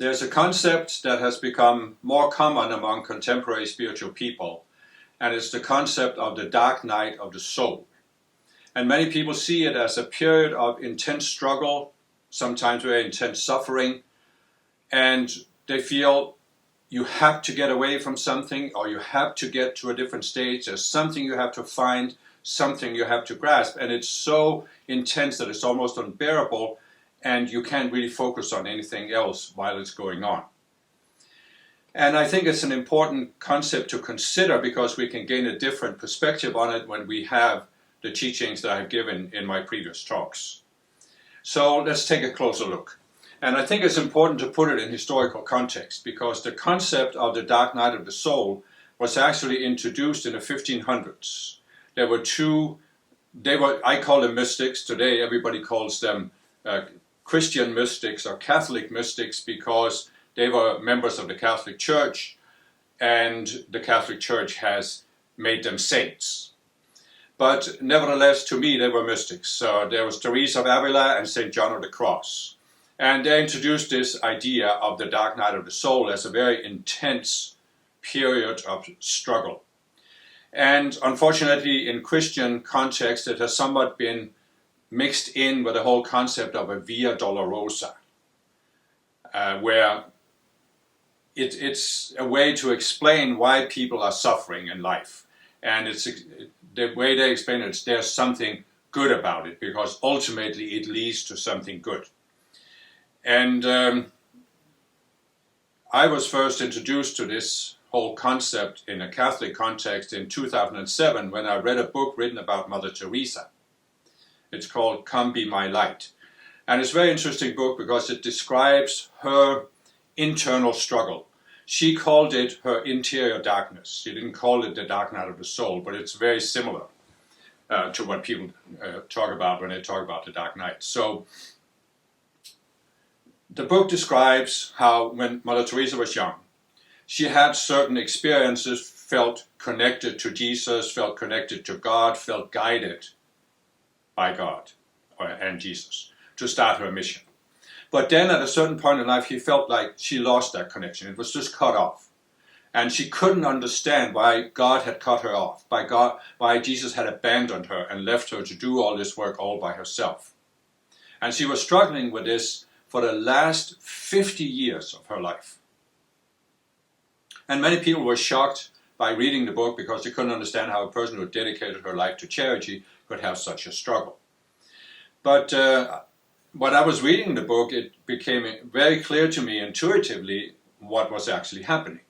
There's a concept that has become more common among contemporary spiritual people, and it's the concept of the dark night of the soul. And many people see it as a period of intense struggle, sometimes very intense suffering, and they feel you have to get away from something, or you have to get to a different stage. There's something you have to find, something you have to grasp, and it's so intense that it's almost unbearable, and you can't really focus on anything else while it's going on. And I think it's an important concept to consider because we can gain a different perspective on it when we have the teachings that I've given in my previous talks. So let's take a closer look. And I think it's important to put it in historical context because the concept of the dark night of the soul was actually introduced in the 1500s. There were two, I call them mystics. Today everybody calls them Christian mystics or Catholic mystics because they were members of the Catholic Church and the Catholic Church has made them saints. But nevertheless, to me, they were mystics. There was Teresa of Avila and St. John of the Cross. And they introduced this idea of the dark night of the soul as a very intense period of struggle. And unfortunately, in Christian context, it has somewhat been mixed in with the whole concept of a Via Dolorosa, where it's a way to explain why people are suffering in life. And the way they explain it is there's something good about it because ultimately it leads to something good. And I was first introduced to this whole concept in a Catholic context in 2007 when I read a book written about Mother Teresa. It's called Come Be My Light. And it's a very interesting book because it describes her internal struggle. She called it her interior darkness. She didn't call it the dark night of the soul, but it's very similar to what people talk about when they talk about the dark night. So the book describes how when Mother Teresa was young, she had certain experiences, felt connected to Jesus, felt connected to God, felt guided by God and Jesus to start her mission. But then at a certain point in life, she felt like she lost that connection. It was just cut off. And she couldn't understand why God had cut her off, why Jesus had abandoned her and left her to do all this work all by herself. And she was struggling with this for the last 50 years of her life. And many people were shocked by reading the book because they couldn't understand how a person who dedicated her life to charity could have such a struggle. But when I was reading the book, it became very clear to me intuitively what was actually happening.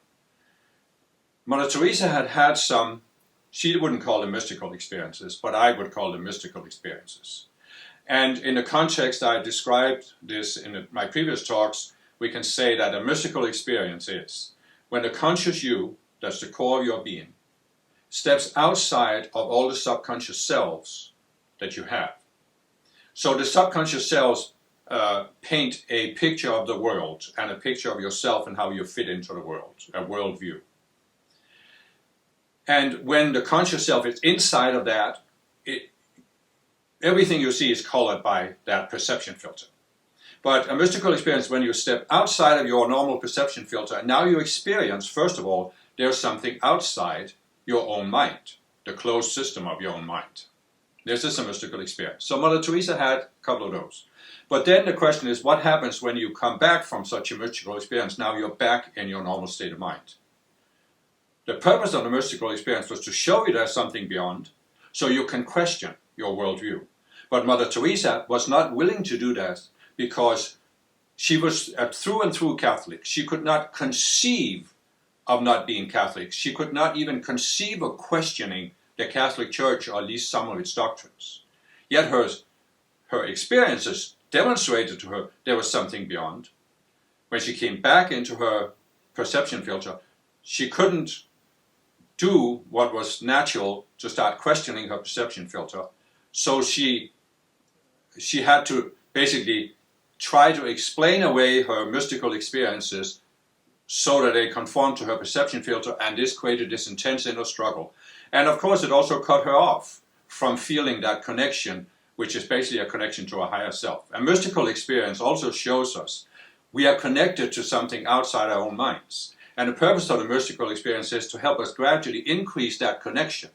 Mother Teresa had some, she wouldn't call them mystical experiences, but I would call them mystical experiences. And in the context I described this in my previous talks, we can say that a mystical experience is when the conscious you, that's the core of your being, steps outside of all the subconscious selves that you have. So the subconscious selves paint a picture of the world and a picture of yourself and how you fit into the world, a worldview. And when the conscious self is inside of that, everything you see is colored by that perception filter. But a mystical experience, when you step outside of your normal perception filter, and now you experience, first of all, there's something outside your own mind, the closed system of your own mind. This is a mystical experience. So Mother Teresa had a couple of those. But then the question is, what happens when you come back from such a mystical experience? Now you're back in your normal state of mind. The purpose of the mystical experience was to show you there's something beyond, so you can question your worldview. But Mother Teresa was not willing to do that because she was through and through Catholic. She could not conceive of not being Catholic. She could not even conceive of questioning the Catholic Church, or at least some of its doctrines. Yet her experiences demonstrated to her there was something beyond. When she came back into her perception filter, she couldn't do what was natural to start questioning her perception filter. So she had to basically try to explain away her mystical experiences so that they conformed to her perception filter, and this created this intense inner struggle. And of course, it also cut her off from feeling that connection, which is basically a connection to a higher self. A mystical experience also shows us We are connected to something outside our own minds. And the purpose of the mystical experience is to help us gradually increase that connection.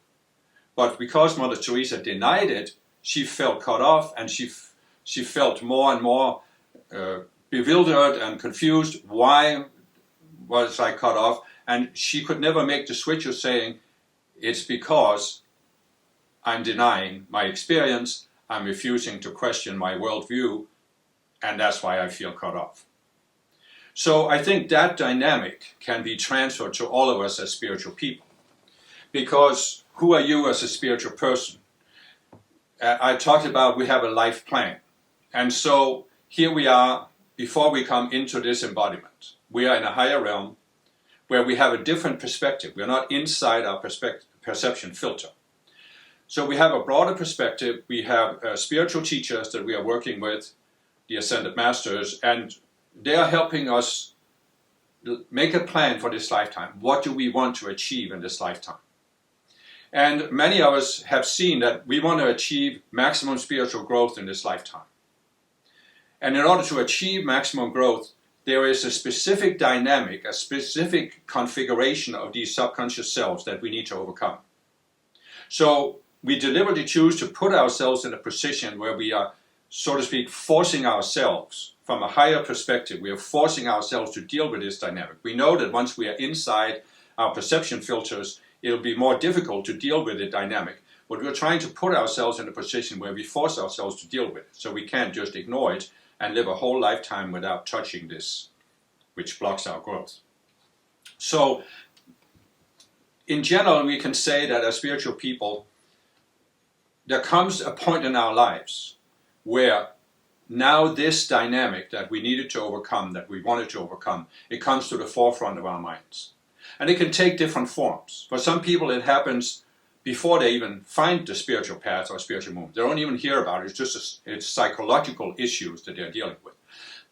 But because Mother Teresa denied it, she felt cut off, and she felt more and more bewildered and confused. Why was I cut off? And she could never make the switch of saying, it's because I'm denying my experience, I'm refusing to question my worldview, and that's why I feel cut off. So I think that dynamic can be transferred to all of us as spiritual people. Because who are you as a spiritual person? I talked about we have a life plan. And so here we are, before we come into this embodiment. We are in a higher realm where we have a different perspective. We're not inside our perception filter. So we have a broader perspective. We have spiritual teachers that we are working with, the Ascended Masters, and they are helping us make a plan for this lifetime. What do we want to achieve in this lifetime? And many of us have seen that we want to achieve maximum spiritual growth in this lifetime. And in order to achieve maximum growth, there is a specific dynamic, a specific configuration of these subconscious selves that we need to overcome. So we deliberately choose to put ourselves in a position where we are, so to speak, forcing ourselves from a higher perspective. We are forcing ourselves to deal with this dynamic. We know that once we are inside our perception filters, it'll be more difficult to deal with the dynamic. But we're trying to put ourselves in a position where we force ourselves to deal with it. So we can't just ignore it and live a whole lifetime without touching this, which blocks our growth. So in general, we can say that as spiritual people, there comes a point in our lives where now this dynamic that we needed to overcome, that we wanted to overcome, it comes to the forefront of our minds. And it can take different forms. For some people it happens before they even find the spiritual path or spiritual movement. They don't even hear about it. It's just it's psychological issues that they're dealing with.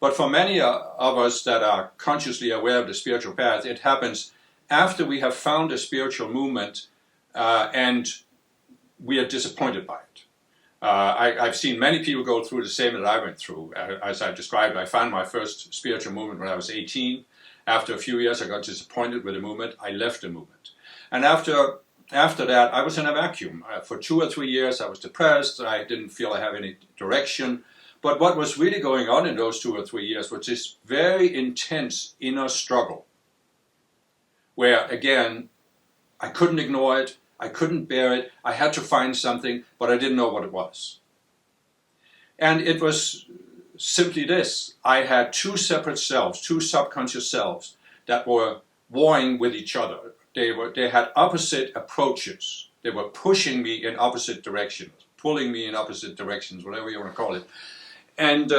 But for many of us that are consciously aware of the spiritual path, it happens after we have found a spiritual movement and we are disappointed by it. I've seen many people go through the same that I went through. As I described, I found my first spiritual movement when I was 18. After a few years, I got disappointed with the movement. I left the movement. And after that, I was in a vacuum. For 2 or 3 years, I was depressed. I didn't feel I had any direction. But what was really going on in those 2 or 3 years was this very intense inner struggle, where, again, I couldn't ignore it. I couldn't bear it. I had to find something, but I didn't know what it was. And it was simply this. I had two separate selves, two subconscious selves that were warring with each other. They had opposite approaches. They were pushing me in opposite directions, pulling me in opposite directions, whatever you want to call it. And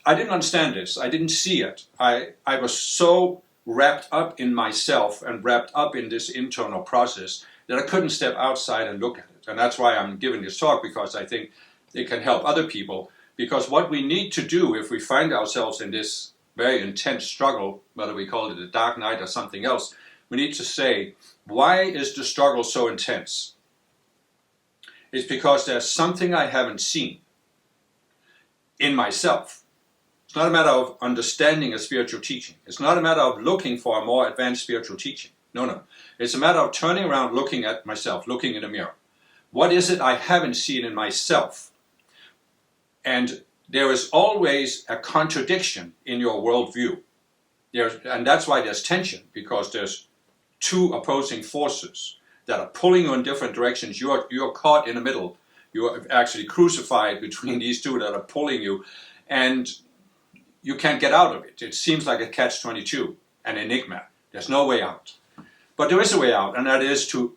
I didn't understand this. I didn't see it. I was so wrapped up in myself and wrapped up in this internal process that I couldn't step outside and look at it. And that's why I'm giving this talk, because I think it can help other people. Because what we need to do if we find ourselves in this very intense struggle, whether we call it a dark night or something else, we need to say, why is the struggle so intense? It's because there's something I haven't seen in myself. It's not a matter of understanding a spiritual teaching. It's not a matter of looking for a more advanced spiritual teaching. No. It's a matter of turning around, looking at myself, looking in the mirror. What is it I haven't seen in myself? And there is always a contradiction in your worldview. And that's why there's tension, because there's two opposing forces that are pulling you in different directions. You're caught in the middle. You are actually crucified between these two that are pulling you, and you can't get out of it. It seems like a catch-22, an enigma. There's no way out. But there is a way out, and that is to,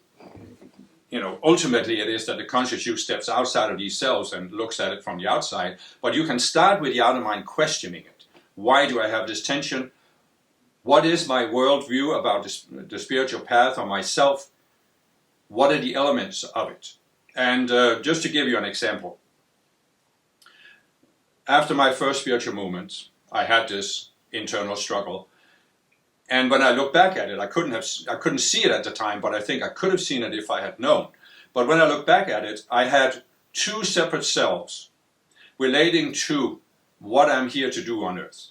ultimately it is that the conscious you steps outside of these cells and looks at it from the outside. But you can start with the outer mind questioning it. Why do I have this tension? What is my worldview about the spiritual path or myself? What are the elements of it? And just to give you an example, after my first spiritual movement, I had this internal struggle. And when I look back at it, I couldn't see it at the time, but I think I could have seen it if I had known. But when I look back at it, I had two separate selves relating to what I'm here to do on earth.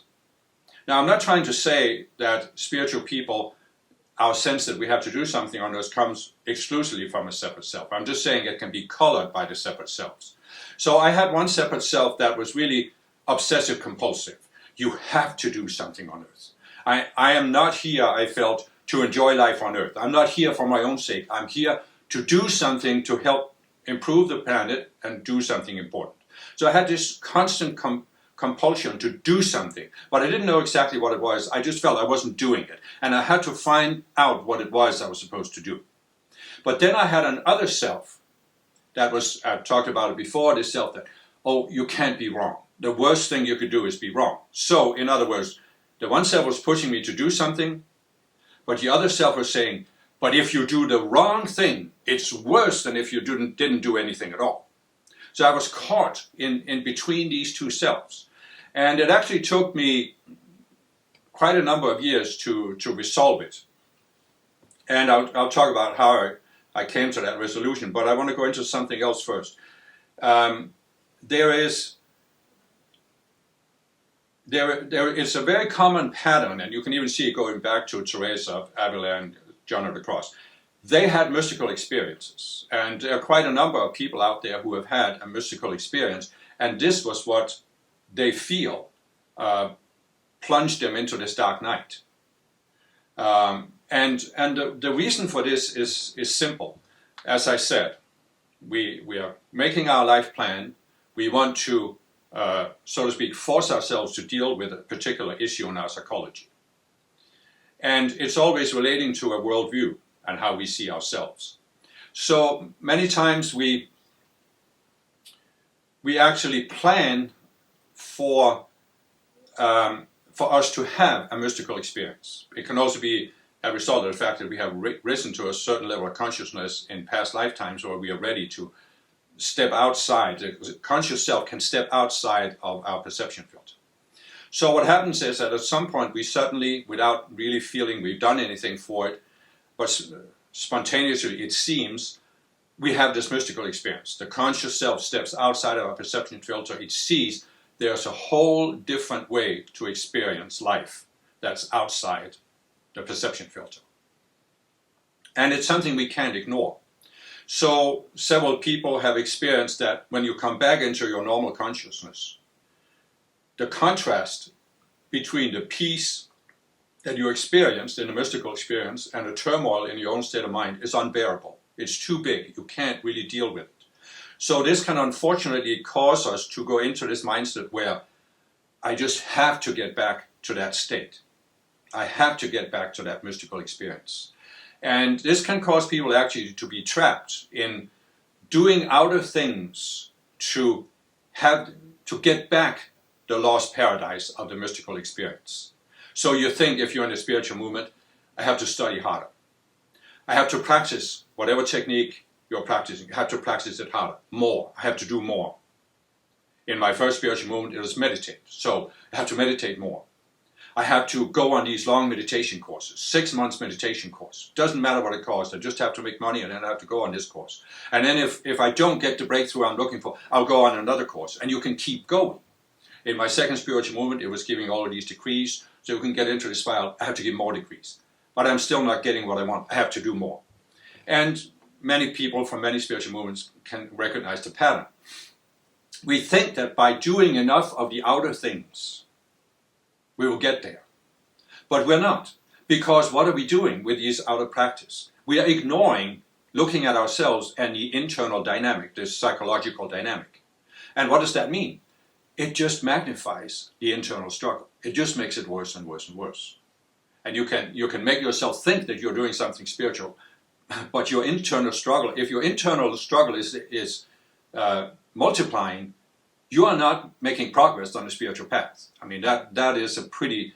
Now, I'm not trying to say that spiritual people, our sense that we have to do something on earth comes exclusively from a separate self. I'm just saying it can be colored by the separate selves. So I had one separate self that was really obsessive compulsive. You have to do something on earth. I am not here, I felt, to enjoy life on earth. I'm not here for my own sake. I'm here to do something to help improve the planet and do something important. So I had this constant compulsion to do something, but I didn't know exactly what it was. I just felt I wasn't doing it, and I had to find out what it was I was supposed to do. But then I had another self that was, I've talked about it before, this self that, oh, you can't be wrong. The worst thing you could do is be wrong. So, in other words, the one self was pushing me to do something, but the other self was saying, but if you do the wrong thing, it's worse than if you didn't do anything at all. So I was caught in between these two selves. And it actually took me quite a number of years to resolve it. And I'll talk about how I came to that resolution, but I want to go into something else first. There is a very common pattern, and you can even see it going back to Teresa of Avila and John of the Cross. They had mystical experiences, and there are quite a number of people out there who have had a mystical experience, and this was what they feel plunged them into this dark night. And the reason for this is simple. As I said, we are making our life plan. We want to, so to speak, force ourselves to deal with a particular issue in our psychology. And it's always relating to a worldview and how we see ourselves. So many times we actually plan for us to have a mystical experience. It can also be a result of the fact that we have risen to a certain level of consciousness in past lifetimes, where we are ready to step outside. The conscious self can step outside of our perception field. So what happens is that at some point we suddenly, without really feeling we've done anything for it, but spontaneously it seems, we have this mystical experience. The conscious self steps outside of our perception filter. It sees there's a whole different way to experience life that's outside the perception filter. And it's something we can't ignore. So several people have experienced that when you come back into your normal consciousness, the contrast between the peace that you experienced in the mystical experience and the turmoil in your own state of mind is unbearable. It's too big. You can't really deal with it. So this can unfortunately cause us to go into this mindset where I just have to get back to that state. I have to get back to that mystical experience. And this can cause people actually to be trapped in doing outer things to get back the lost paradise of the mystical experience. So you think, if you're in the spiritual movement, I have to study harder. I have to practice whatever technique you're practicing. I have to practice it harder, more. I have to do more. In my first spiritual movement, it was meditate. So I have to meditate more. I have to go on these long meditation courses, 6 months meditation course. Doesn't matter what it costs. I just have to make money, and then I have to go on this course. And then if I don't get the breakthrough I'm looking for, I'll go on another course. And you can keep going. In my second spiritual movement, it was giving all of these degrees. So you can get into the spiral. I have to give more degrees. But I'm still not getting what I want. I have to do more. And many people from many spiritual movements can recognize the pattern. We think that by doing enough of the outer things, we will get there. But we're not. Because what are we doing with this outer practice? We are ignoring looking at ourselves and the internal dynamic, this psychological dynamic. And what does that mean? It just magnifies the internal struggle. It just makes it worse and worse and worse. And you can make yourself think that you're doing something spiritual, but your internal struggle, if your internal struggle is multiplying, you are not making progress on the spiritual path. I mean, that is a pretty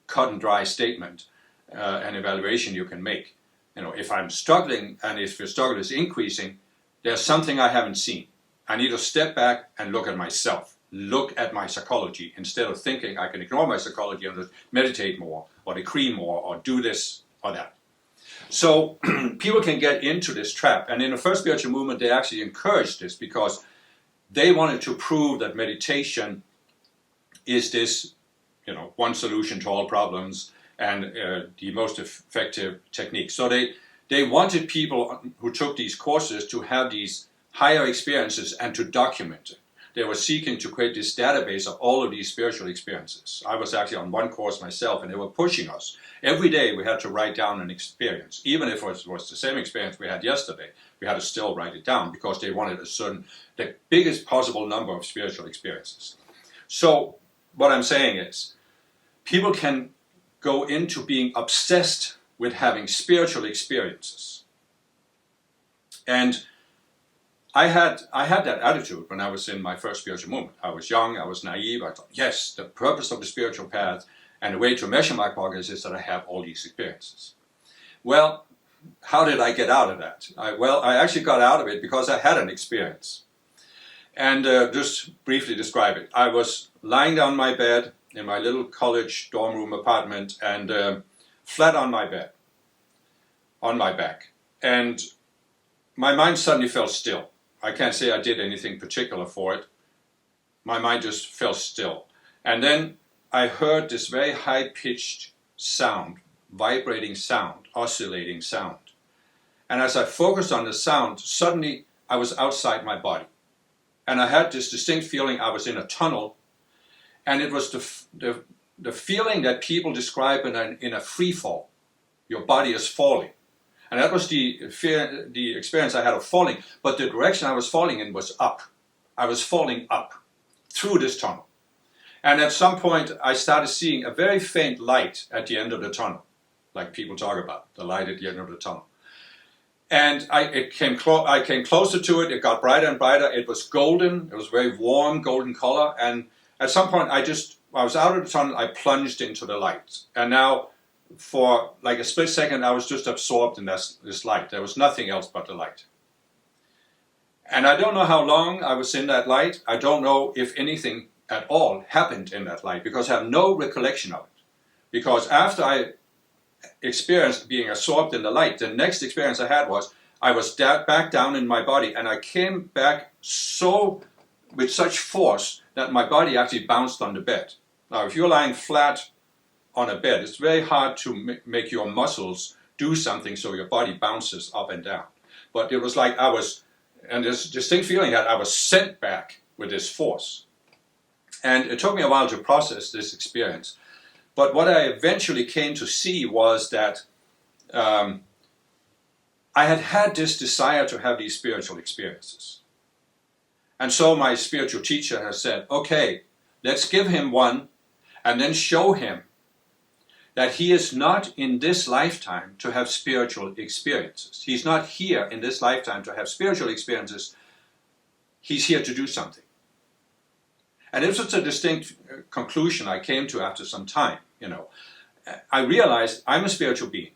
cut and dry statement, an evaluation you can make. You know, if I'm struggling and if the struggle is increasing, there's something I haven't seen. I need to step back and look at myself. Look at my psychology instead of thinking I can ignore my psychology and just meditate more or decree more or do this or that. So people can get into this trap. And in the first spiritual movement, they actually encouraged this because they wanted to prove that meditation is this one solution to all problems and the most effective technique. So they wanted people who took these courses to have these higher experiences and to document it. They were seeking to create this database of all of these spiritual experiences. I was actually on one course myself, and they were pushing us. Every day we had to write down an experience. Even if it was the same experience we had yesterday, we had to still write it down because they wanted the biggest possible number of spiritual experiences. So what I'm saying is, people can go into being obsessed with having spiritual experiences. And I had that attitude when I was in my first spiritual movement. I was young, I was naive, I thought, yes, the purpose of the spiritual path and the way to measure my progress is that I have all these experiences. Well, how did I get out of that? I actually got out of it because I had an experience. And just briefly describe it. I was lying down my bed in my little college dorm room apartment and flat on my bed, on my back. And my mind suddenly fell still. I can't say I did anything particular for it. My mind just fell still. And then I heard this very high-pitched sound, vibrating sound, oscillating sound. And as I focused on the sound, suddenly I was outside my body. And I had this distinct feeling I was in a tunnel. And it was the feeling that people describe in a free fall. Your body is falling. And that was the experience I had of falling. But the direction I was falling in was up. I was falling up through this tunnel. And at some point, I started seeing a very faint light at the end of the tunnel, like people talk about, the light at the end of the tunnel. And I came closer to it. It got brighter and brighter. It was golden. It was very warm, golden color. And at some point, I was out of the tunnel. I plunged into the light. And now, for like a split second, I was just absorbed in this light. There was nothing else but the light. And I don't know how long I was in that light. I don't know if anything at all happened in that light because I have no recollection of it. Because after I experienced being absorbed in the light, the next experience I had was I was back down in my body, and I came back with such force that my body actually bounced on the bed. Now, if you're lying flat on a bed, it's very hard to make your muscles do something so your body bounces up and down. But it was like and this distinct feeling that I was sent back with this force. And it took me a while to process this experience. But what I eventually came to see was that I had this desire to have these spiritual experiences. And so my spiritual teacher has said, okay, let's give him one and then show him that he is not in this lifetime to have spiritual experiences. He's not here in this lifetime to have spiritual experiences. He's here to do something. And this was a distinct conclusion I came to after some time. I realized I'm a spiritual being.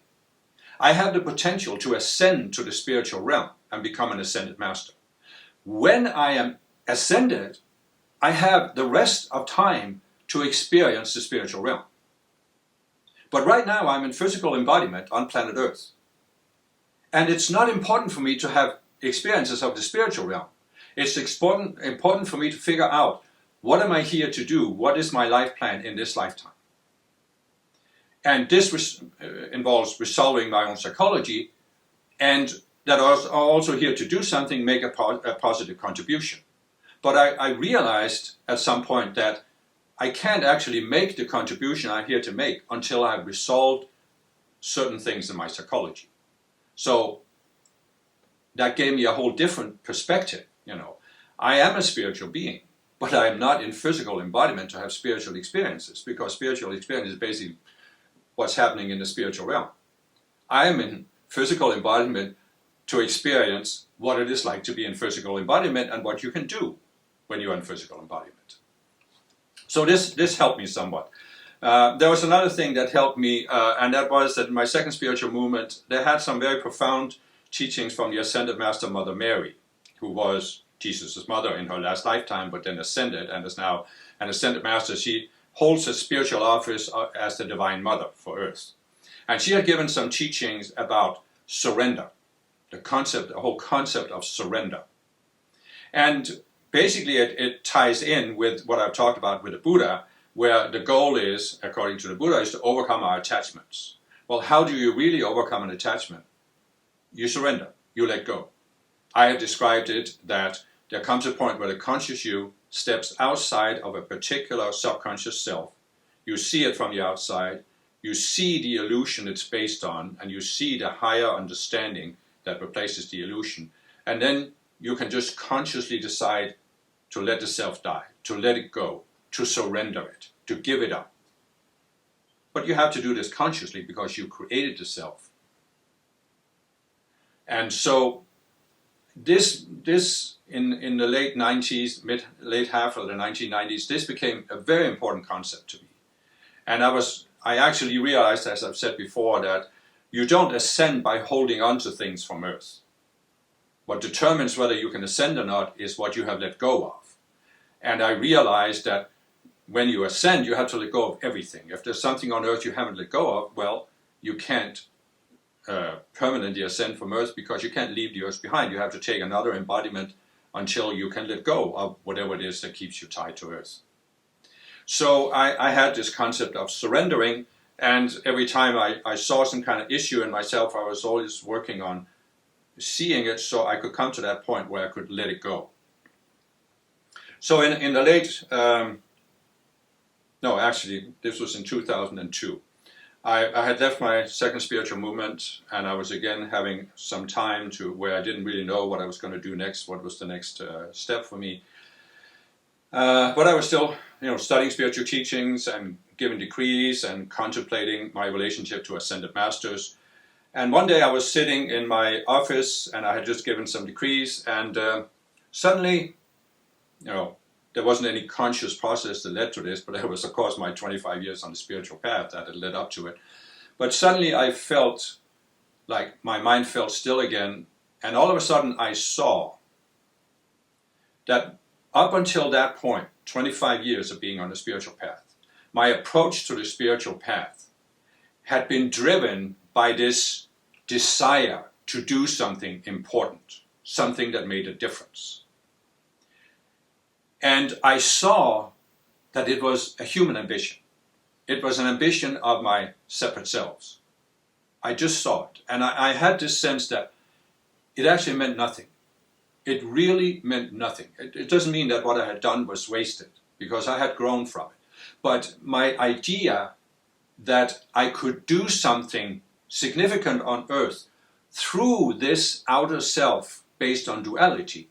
I have the potential to ascend to the spiritual realm and become an ascended master. When I am ascended, I have the rest of time to experience the spiritual realm. But right now I'm in physical embodiment on planet Earth. And it's not important for me to have experiences of the spiritual realm. It's important for me to figure out, what am I here to do? What is my life plan in this lifetime? And this involves resolving my own psychology, and that I was also here to do something, make a positive contribution. But I realized at some point that I can't actually make the contribution I'm here to make until I've resolved certain things in my psychology. So that gave me a whole different perspective. I am a spiritual being, but I am not in physical embodiment to have spiritual experiences, because spiritual experience is basically what's happening in the spiritual realm. I am in physical embodiment to experience what it is like to be in physical embodiment and what you can do when you're in physical embodiment. So this helped me somewhat. There was another thing that helped me, and that was that in my second spiritual movement, they had some very profound teachings from the Ascended Master Mother Mary, who was Jesus' mother in her last lifetime, but then ascended and is now an Ascended Master. She holds a spiritual office as the Divine Mother for Earth. And she had given some teachings about surrender, the whole concept of surrender. And basically it ties in with what I've talked about with the Buddha, where the goal is, according to the Buddha, is to overcome our attachments. Well, how do you really overcome an attachment? You surrender, you let go. I have described it that there comes a point where the conscious you steps outside of a particular subconscious self. You see it from the outside, you see the illusion it's based on, and you see the higher understanding that replaces the illusion. And then you can just consciously decide to let the self die, to let it go, to surrender it, to give it up. But you have to do this consciously because you created the self. And so this in the late 90s, late half of the 1990s, this became a very important concept to me. And I actually realized, as I've said before, that you don't ascend by holding on to things from Earth. What determines whether you can ascend or not is what you have let go of. And I realized that when you ascend, you have to let go of everything. If there's something on Earth you haven't let go of, well, you can't permanently ascend from Earth because you can't leave the Earth behind. You have to take another embodiment until you can let go of whatever it is that keeps you tied to Earth. So I had this concept of surrendering, and every time I saw some kind of issue in myself, I was always working on seeing it so I could come to that point where I could let it go. So in the late, no, actually, this was in 2002. I had left my second spiritual movement, and I was again having some time to where I didn't really know what I was going to do next, what was the next step for me. But I was still, studying spiritual teachings and giving decrees and contemplating my relationship to ascended masters. And one day I was sitting in my office, and I had just given some decrees, and suddenly, there wasn't any conscious process that led to this, but it was, of course, my 25 years on the spiritual path that had led up to it. But suddenly I felt like my mind felt still again, and all of a sudden I saw that up until that point, 25 years of being on the spiritual path, my approach to the spiritual path had been driven by this desire to do something important, something that made a difference. And I saw that it was a human ambition. It was an ambition of my separate selves. I just saw it. And I had this sense that it actually meant nothing. It really meant nothing. It doesn't mean that what I had done was wasted, because I had grown from it. But my idea that I could do something significant on Earth through this outer self based on duality,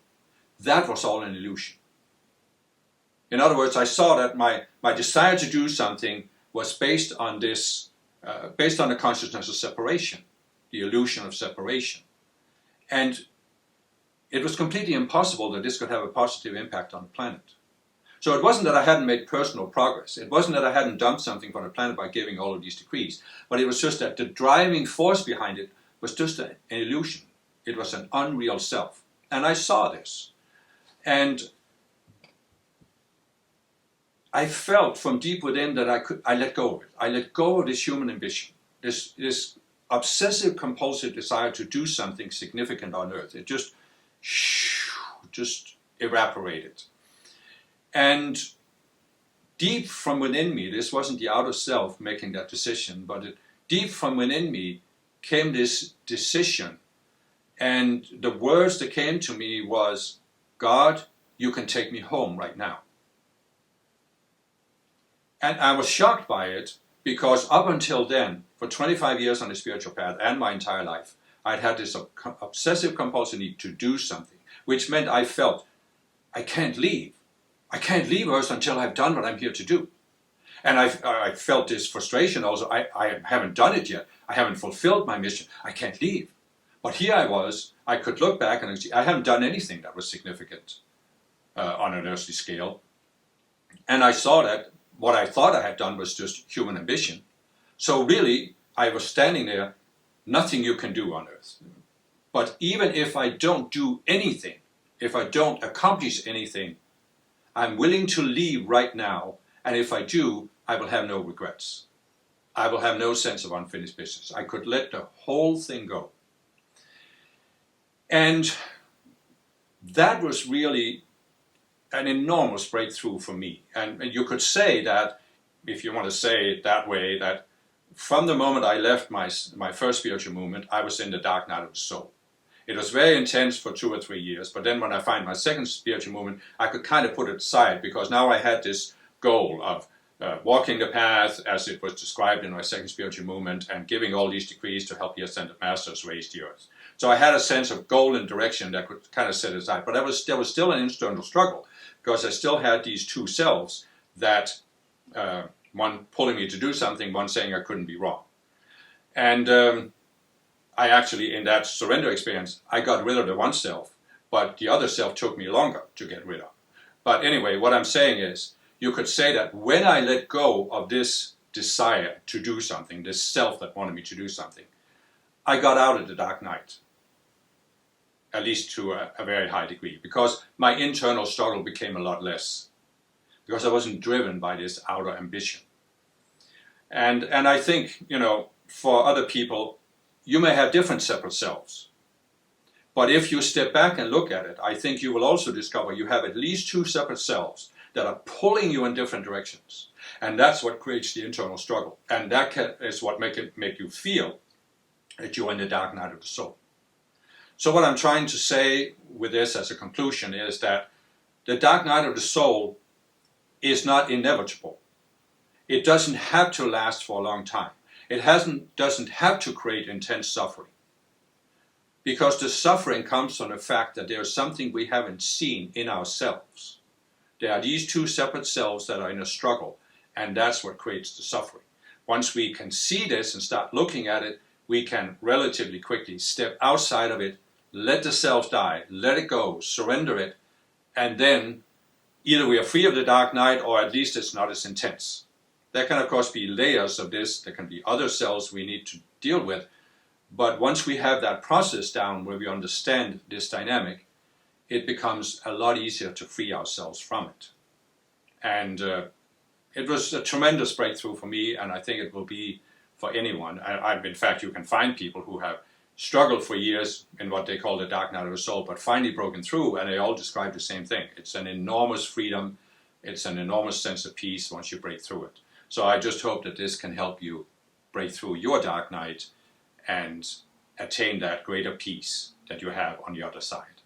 that was all an illusion. In other words, I saw that my desire to do something was based on this, based on the consciousness of separation, the illusion of separation. And it was completely impossible that this could have a positive impact on the planet. So it wasn't that I hadn't made personal progress. It wasn't that I hadn't done something for the planet by giving all of these decrees. But it was just that the driving force behind it was just an illusion. It was an unreal self. And I saw this. And I felt from deep within that I let go of it. I let go of this human ambition, this obsessive compulsive desire to do something significant on Earth. It just evaporated. And deep from within me, this wasn't the outer self making that decision, but deep from within me came this decision. And the words that came to me was, God, you can take me home right now. And I was shocked by it, because up until then, for 25 years on the spiritual path and my entire life, I'd had this obsessive compulsive need to do something, which meant I felt, I can't leave. I can't leave Earth until I've done what I'm here to do. And I felt this frustration also. I haven't done it yet. I haven't fulfilled my mission. I can't leave. But here I was. I could look back and see I haven't done anything that was significant on an earthly scale. And I saw that what I thought I had done was just human ambition. So really, I was standing there, nothing you can do on Earth. But even if I don't do anything, if I don't accomplish anything, I'm willing to leave right now, and if I do, I will have no regrets. I will have no sense of unfinished business. I could let the whole thing go. And that was really an enormous breakthrough for me. And you could say that if you want to say it that way, that from the moment I left my first spiritual movement, I was in the dark night of the soul. It was very intense for 2 or 3 years, but then when I find my second spiritual movement, I could kind of put it aside, because now I had this goal of walking the path as it was described in my second spiritual movement, and giving all these degrees to help the ascended masters raise the earth. So I had a sense of goal and direction that could kind of set it aside, but there was still an internal struggle, because I still had these two selves, that one pulling me to do something, one saying I couldn't be wrong. And I actually, in that surrender experience, I got rid of the one self, but the other self took me longer to get rid of. But anyway, what I'm saying is, you could say that when I let go of this desire to do something, this self that wanted me to do something, I got out of the dark night, at least to a very high degree, because my internal struggle became a lot less, because I wasn't driven by this outer ambition. And I think, for other people, you may have different separate selves. But if you step back and look at it, I think you will also discover you have at least two separate selves that are pulling you in different directions. And that's what creates the internal struggle. And that is what make you feel that you're in the dark night of the soul. So what I'm trying to say with this as a conclusion is that the dark night of the soul is not inevitable. It doesn't have to last for a long time. It doesn't have to create intense suffering. Because the suffering comes from the fact that there is something we haven't seen in ourselves. There are these two separate selves that are in a struggle, and that's what creates the suffering. Once we can see this and start looking at it, we can relatively quickly step outside of it, let the self die, let it go, surrender it, and then either we are free of the dark night, or at least it's not as intense. There can, of course, be layers of this. There can be other cells we need to deal with. But once we have that process down where we understand this dynamic, it becomes a lot easier to free ourselves from it. And it was a tremendous breakthrough for me, and I think it will be for anyone. In fact, you can find people who have struggled for years in what they call the dark night of the soul, but finally broken through, and they all describe the same thing. It's an enormous freedom. It's an enormous sense of peace once you break through it. So I just hope that this can help you break through your dark night and attain that greater peace that you have on the other side.